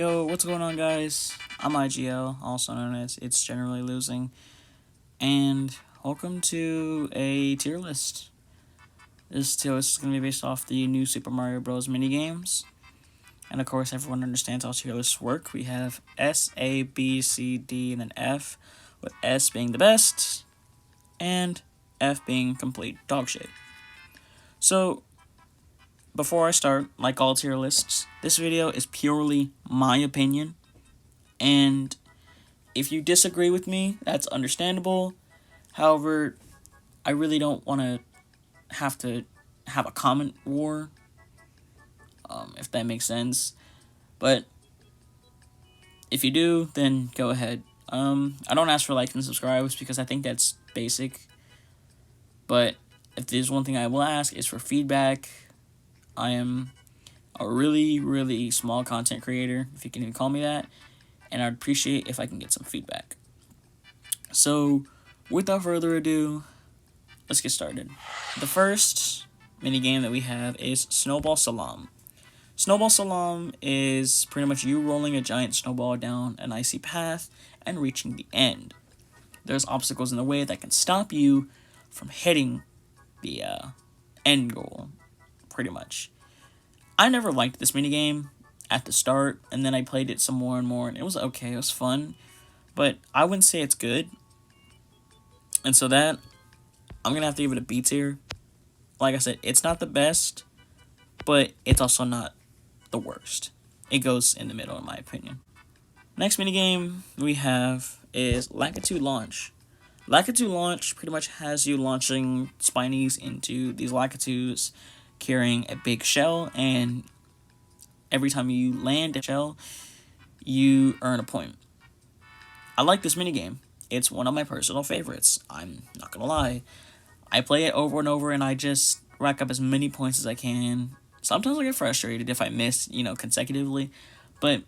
Yo, what's going on, guys? I'm IGL, also known as It's Generally Losing, and welcome to a tier list. This tier list is going to be based off the new Super Mario Bros. Minigames, and of course, everyone understands how tier lists work. We have S, A, B, C, D, and then F, with S being the best, and F being complete dog shit. So, before I start, like all tier lists, this video is purely my opinion, and if you disagree with me, that's understandable. However, I really don't want to have a comment war, if that makes sense. But if you do, then go ahead. I don't ask for likes and subscribes because I think that's basic. But if there's one thing I will ask is for feedback. I am a really, really small content creator, if you can even call me that, and I'd appreciate if I can get some feedback. So, without further ado, let's get started. The first minigame that we have is Snowball Salam. Snowball Salam is pretty much you rolling a giant snowball down an icy path and reaching the end. There's obstacles in the way that can stop you from hitting the end goal, pretty much. I never liked this minigame at the start, and then I played it some more and more, and it was okay, it was fun, but I wouldn't say it's good. And so that, I'm gonna have to give it a B tier. Like I said, it's not the best, but it's also not the worst. It goes in the middle, in my opinion. Next minigame we have is Lakitu Launch. Lakitu Launch pretty much has you launching Spinies into these Lakitus, carrying a big shell, and every time you land a shell, you earn a point. I like this minigame. It's one of my personal favorites. I'm not gonna lie. I play it over and over, and I just rack up as many points as I can. Sometimes I get frustrated if I miss, consecutively, but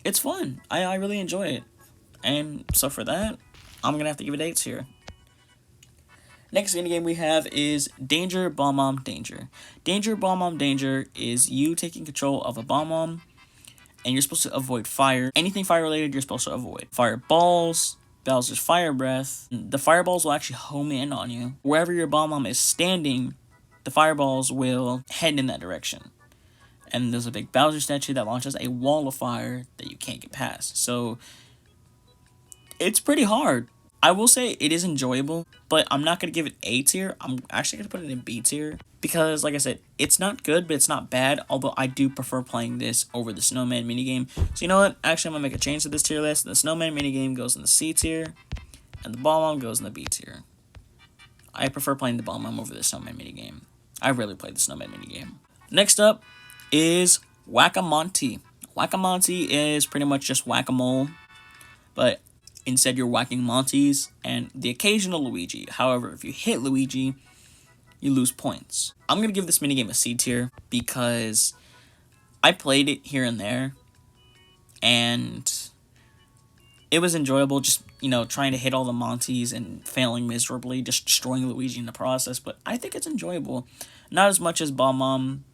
it's fun. I really enjoy it. And so for that, I'm gonna have to give it 8 here. Next minigame we have is Danger Bomb Bomb Danger. Danger Bomb Bomb Danger is you taking control of a bomb bomb, and you're supposed to avoid fire. Anything fire related, you're supposed to avoid. Fireballs, Bowser's Fire Breath. The fireballs will actually home in on you. Wherever your bomb bomb is standing, the fireballs will head in that direction. And there's a big Bowser statue that launches a wall of fire that you can't get past. So it's pretty hard. I will say it is enjoyable, but I'm not going to give it A tier. I'm actually going to put it in B tier because, like I said, it's not good, but it's not bad, although I do prefer playing this over the Snowman minigame. So you know what? Actually, I'm going to make a change to this tier list. The Snowman minigame goes in the C tier, and the Bomb Bomb goes in the B tier. I prefer playing the Bomb Bomb over the Snowman minigame. I rarely play the Snowman minigame. Next up is Whack-A-Monty. Whack-A-Monty is pretty much just whack-a-mole, but instead you're whacking Monties and the occasional Luigi. However, if you hit Luigi, you lose points. I'm going to give this minigame a C tier because I played it here and there, and it was enjoyable just, trying to hit all the Monties and failing miserably, just destroying Luigi in the process, but I think it's enjoyable. Not as much as Bomb Bomb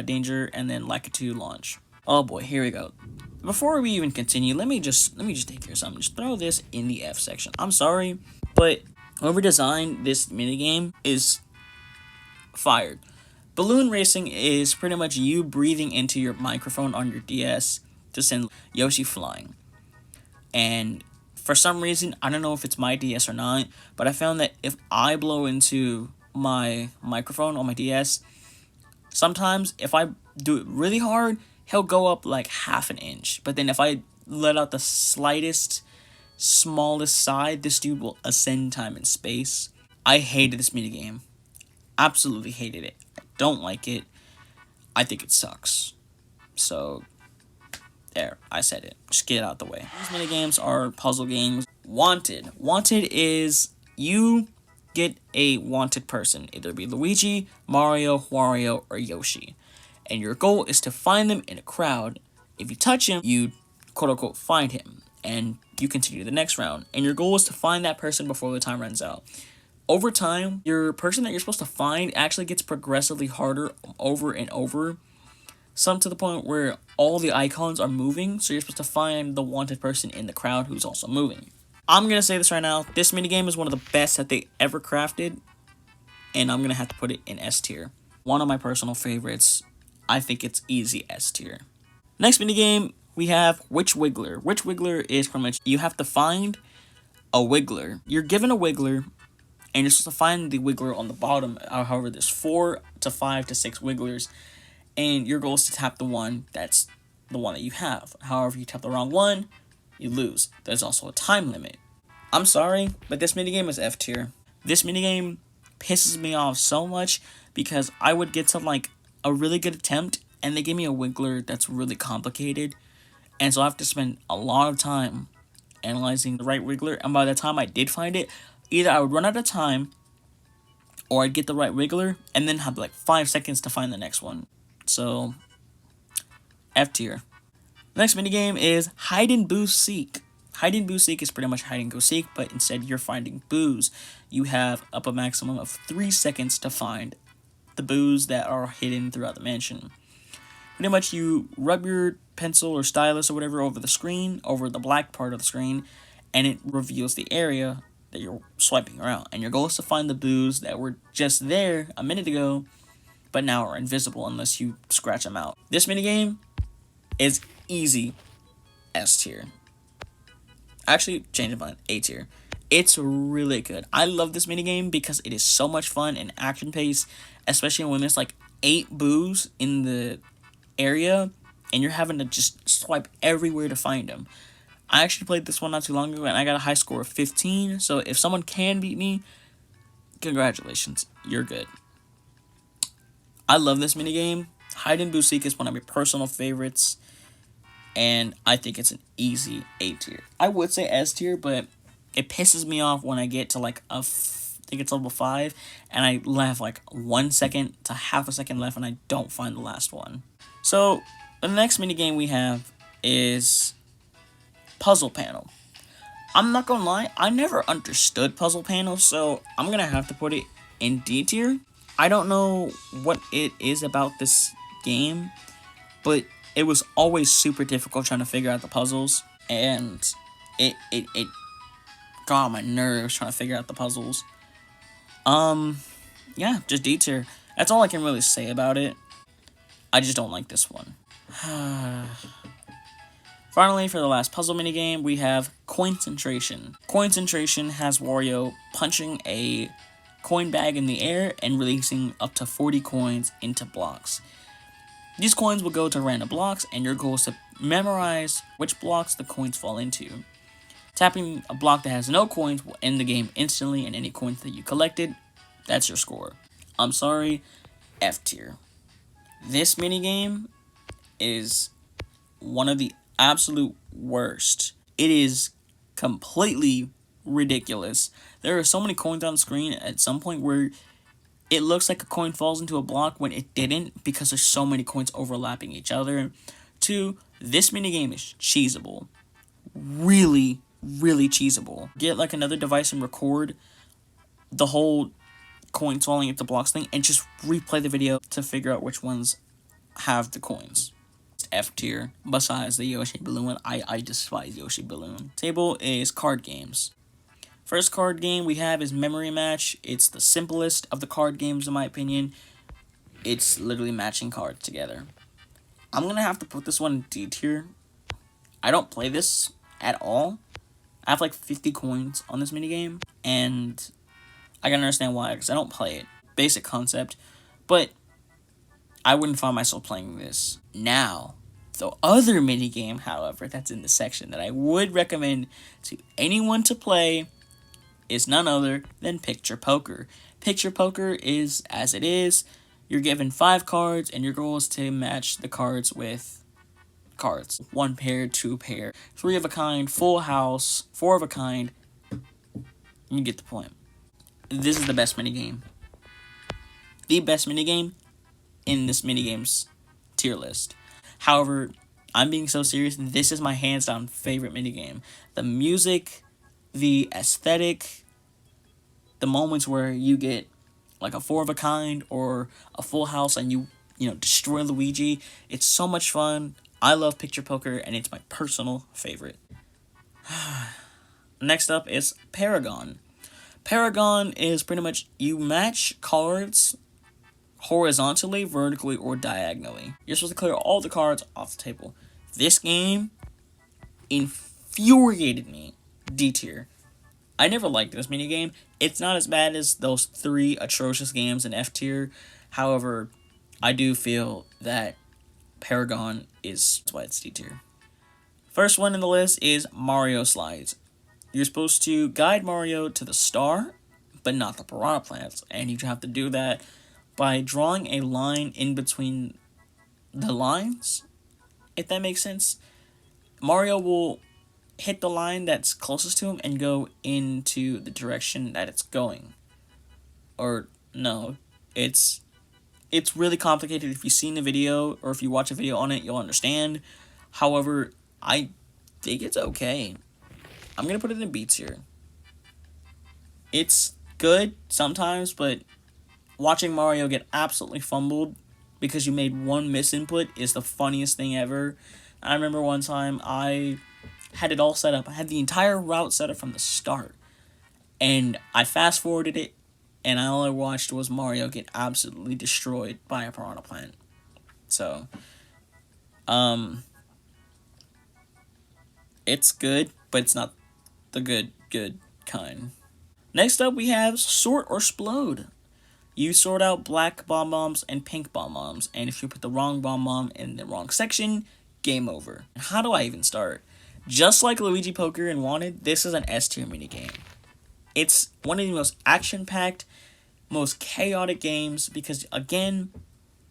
Danger and then Lakitu Launch. Oh boy, here we go. Before we even continue, let me just take care of something. Just throw this in the F section. I'm sorry, but whoever designed this minigame is fired. Balloon racing is pretty much you breathing into your microphone on your DS to send Yoshi flying. And for some reason, I don't know if it's my DS or not, but I found that if I blow into my microphone on my DS, sometimes if I do it really hard, he'll go up like half an inch. But then if I let out the smallest side, this dude will ascend time and space. I hated this minigame. Absolutely hated it. I don't like it. I think it sucks. So, there, I said it. Just get it out the way. These minigames are puzzle games. Wanted. Wanted is you get a wanted person. Either be Luigi, Mario, Wario, or Yoshi. And your goal is to find them in a crowd. If you touch him, you quote-unquote find him, and you continue the next round. And your goal is to find that person before the time runs out. Over time, your person that you're supposed to find actually gets progressively harder over and over. some to the point where all the icons are moving, so you're supposed to find the wanted person in the crowd who's also moving. I'm gonna say this right now, this minigame is one of the best that they ever crafted, and I'm gonna have to put it in S tier. One of my personal favorites. I think it's easy S tier. Next minigame, we have Which Wiggler. Which Wiggler is pretty much, you have to find a Wiggler. You're given a Wiggler, and you're supposed to find the Wiggler on the bottom. However, there's 4 to 5 to 6 Wigglers, and your goal is to tap the one that's the one that you have. However, if you tap the wrong one, you lose. There's also a time limit. I'm sorry, but this minigame is F tier. This minigame pisses me off so much because I would get some like a really good attempt and they give me a Wiggler that's really complicated, and so I have to spend a lot of time analyzing the right Wiggler, and by the time I did find it, either I would run out of time or I'd get the right Wiggler and then have like 5 seconds to find the next one. So F tier. Next minigame is Hide and Boo Seek. Hide and Boo Seek is pretty much hide and go seek, but instead you're finding boos. You have up a maximum of 3 seconds to find the boos that are hidden throughout the mansion. Pretty much you rub your pencil or stylus or whatever over the screen, over the black part of the screen, and it reveals the area that you're swiping around. And your goal is to find the boos that were just there a minute ago, but now are invisible unless you scratch them out. This minigame is easy S tier. Actually, change my A tier. It's really good. I love this minigame because it is so much fun and action paced, especially when there's like 8 boos in the area and you're having to just swipe everywhere to find them. I actually played this one not too long ago and I got a high score of 15, so if someone can beat me, congratulations, you're good. I love this minigame. Hide and Boo Seek is one of my personal favorites, and I think it's an easy A tier. I would say S tier, but it pisses me off when I get to like I think it's level 5, and I have like 1 second to half a second left and I don't find the last one. So the next minigame we have is Puzzle Panel. I'm not gonna lie, I never understood Puzzle Panel, so I'm gonna have to put it in D tier. I don't know what it is about this game, but it was always super difficult trying to figure out the puzzles, and it got on my nerves trying to figure out the puzzles. Yeah, just D tier. That's all I can really say about it. I just don't like this one. Finally, for the last puzzle minigame, we have Coincentration. Coincentration has Wario punching a coin bag in the air and releasing up to 40 coins into blocks. These coins will go to random blocks, and your goal is to memorize which blocks the coins fall into. Tapping a block that has no coins will end the game instantly, and any coins that you collected, that's your score. I'm sorry, F tier. This minigame is one of the absolute worst. It is completely ridiculous. There are so many coins on the screen at some point where it looks like a coin falls into a block when it didn't because there's so many coins overlapping each other. 2, this minigame is cheesable. Really, really cheesable. Get like another device and record the whole coins falling into blocks thing and just replay the video to figure out which ones have the coins. F tier. Besides the Yoshi Balloon, I despise Yoshi Balloon. Table is card games. First card game we have is Memory Match. It's the simplest of the card games in my opinion. It's literally matching cards together. I'm gonna have to put this one in D tier. I don't play this at all. I have like 50 coins on this minigame, and I can understand why, because I don't play it. Basic concept, but I wouldn't find myself playing this. Now, the other minigame, however, that's in the section that I would recommend to anyone to play is none other than Picture Poker. Picture Poker is as it is. You're given 5 cards, and your goal is to match the cards with cards. 1 pair, 2 pair, 3 of a kind, full house, 4 of a kind. You get the point. This is the best minigame. The best minigame in this minigame's tier list. However, I'm being so serious, this is my hands down favorite minigame. The music, the aesthetic, the moments where you get like a 4 of a kind or a full house and you destroy Luigi. It's so much fun. I love picture poker, and it's my personal favorite. Next up is Paragon. Paragon is pretty much you match cards horizontally, vertically, or diagonally. You're supposed to clear all the cards off the table. This game infuriated me. D tier. I never liked this minigame. It's not as bad as those 3 atrocious games in F tier. However, I do feel that Paragon that's why it's D tier. First one in the list is Mario Slides. You're supposed to guide Mario to the star, but not the piranha plants, and you have to do that by drawing a line in between the lines, if that makes sense. Mario will hit the line that's closest to him and go into the direction that it's going. Or, no, it's really complicated. If you've seen the video, or if you watch a video on it, you'll understand. However, I think it's okay. I'm going to put it in B tier. It's good sometimes, but watching Mario get absolutely fumbled because you made one misinput is the funniest thing ever. I remember one time I had it all set up. I had the entire route set up from the start. And I fast forwarded it, and all I watched was Mario get absolutely destroyed by a piranha plant. So, it's good, but it's not the good kind. Next up, we have Sort or Splode. You sort out black bomb-bombs and pink bomb-bombs, and if you put the wrong bomb-bomb in the wrong section, game over. How do I even start? Just like Luigi Poker and Wanted, this is an S tier minigame. It's one of the most action-packed, most chaotic games, because again,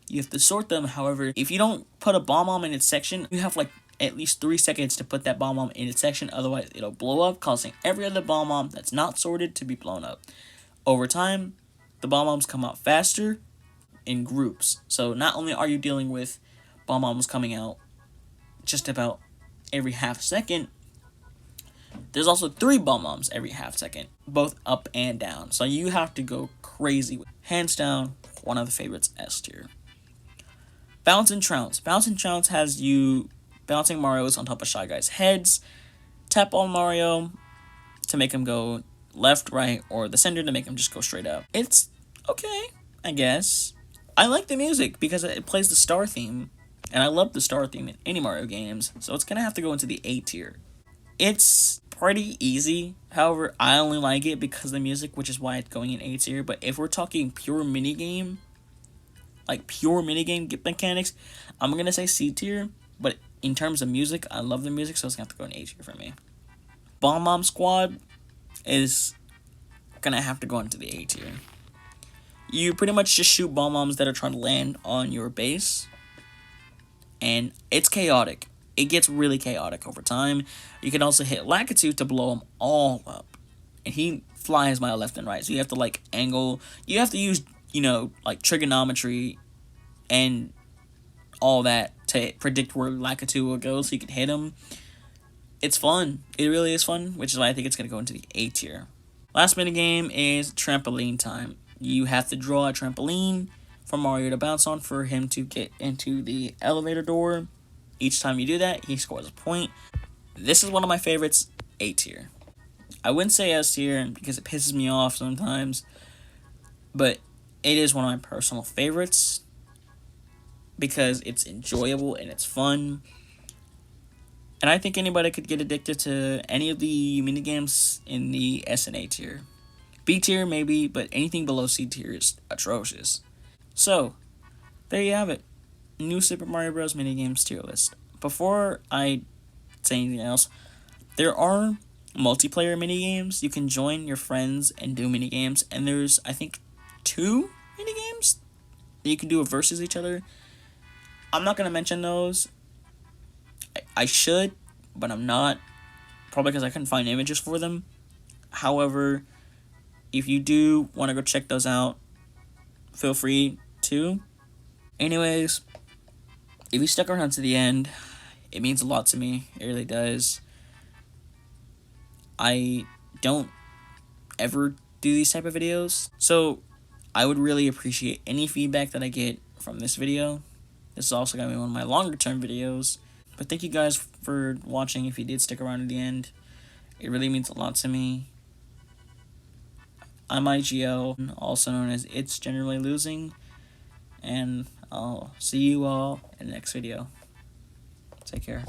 you have to sort them. However, if you don't put a bomb-bomb in its section, you have at least 3 seconds to put that bomb-bomb in its section, otherwise it'll blow up, causing every other bomb-bomb that's not sorted to be blown up. Over time, the bomb-bombs come out faster in groups. So not only are you dealing with bomb-bombs coming out just about every half second, there's also 3 bomb-bombs every half second, both up and down. So you have to go crazy. Hands down, one of the favorites, S tier. Bounce and Trounce. Bounce and Trounce has you bouncing Marios on top of Shy Guys' heads. Tap on Mario to make him go left, right, or the center to make him just go straight up. It's okay, I guess. I like the music because it plays the star theme, and I love the star theme in any Mario games, so it's gonna have to go into the A tier. It's pretty easy, however, I only like it because of the music, which is why it's going in A tier, but if we're talking pure minigame mechanics, I'm gonna say C tier, but in terms of music, I love the music, so it's gonna have to go in A tier for me. Bomb Bomb Squad is gonna have to go into the A tier. You pretty much just shoot bomb bombs that are trying to land on your base, and it's chaotic. It gets really chaotic over time. You can also hit Lakitu to blow them all up, and he flies by left and right, so you have to angle. You have to use trigonometry and all that to predict where Lakitu will go so you can hit him. It's fun. It really is fun, which is why I think it's going to go into the A tier. Last minigame is Trampoline Time. You have to draw a trampoline for Mario to bounce on for him to get into the elevator door. Each time you do that, he scores a point. This is one of my favorites, A tier. I wouldn't say S tier because it pisses me off sometimes, but it is one of my personal favorites because it's enjoyable and it's fun. And I think anybody could get addicted to any of the minigames in the S and A tier. B tier maybe, but anything below C tier is atrocious. So, there you have it. New Super Mario Bros. Minigames tier list. Before I say anything else, there are multiplayer minigames. You can join your friends and do minigames, and there's, I think, 2 minigames that you can do versus each other. I'm not going to mention those. I should, but I'm not. Probably because I couldn't find images for them. However, if you do want to go check those out, feel free to. Anyways, if you stuck around to the end, it means a lot to me. It really does. I don't ever do these type of videos, so I would really appreciate any feedback that I get from this video. This is also going to be one of my longer term videos. But thank you guys for watching if you did stick around to the end. It really means a lot to me. I'm IGO, also known as It's Generally Losing. And I'll see you all in the next video. Take care.